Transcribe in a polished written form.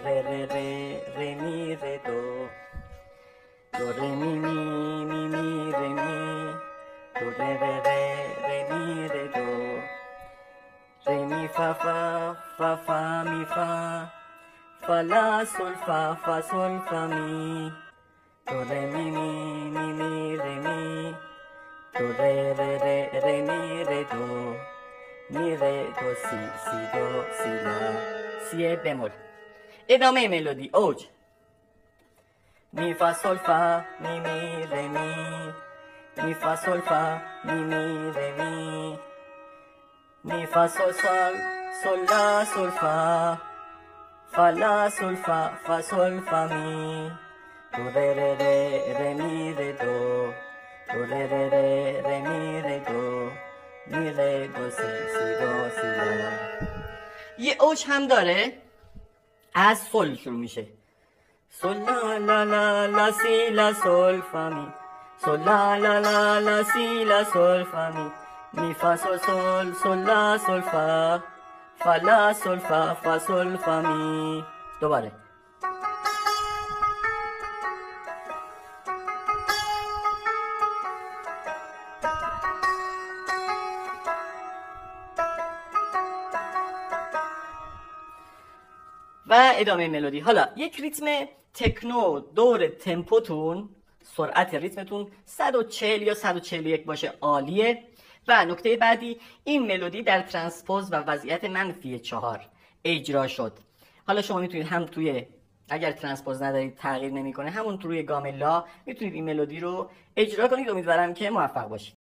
ره ره ره ره می ره دو، دو ره می می می می ره می، دو ره ره ره ره می ره دو، ره می فا فا فا فا می فا، فا لا سل فا فا سل فا می، دو ره می می می می ره می، دو ره ره ره ره می ره دو، می ره دو سی سی دو سی لا، سی بمول. ادامه ملودی اوج. می فا سل فا می می ره می، می فا سل فا می می ره می، می فا سل سل سل لا سل فا، فا لا سل فا فا سل فا می، دو ره ره ره ره می ره دو، دو ره ره ره ره می ره دو، می ره دو سی سی دو سی لا. یه اوج هم داره از سل شروع میشه. سل لا لا لا لا سی لا سل فا می، سل لا لا لا لا سی لا سل فا می، می فا سل سل سل لا سل فا، فا لا سل فا فا سل فا می. دوباره. و ادامه ملودی. حالا یک ریتم تکنو دور تمپوتون، سرعت ریتمتون 140 یا 141 باشه عالیه. و نکته بعدی، این ملودی در ترانسپوز و وضعیت -4 اجرا شد. حالا شما میتونید هم توی، اگر ترانسپوز ندارید تغییر نمیکنه، همون روی گام لا میتونید این ملودی رو اجرا کنید. امیدوارم که موفق باشید.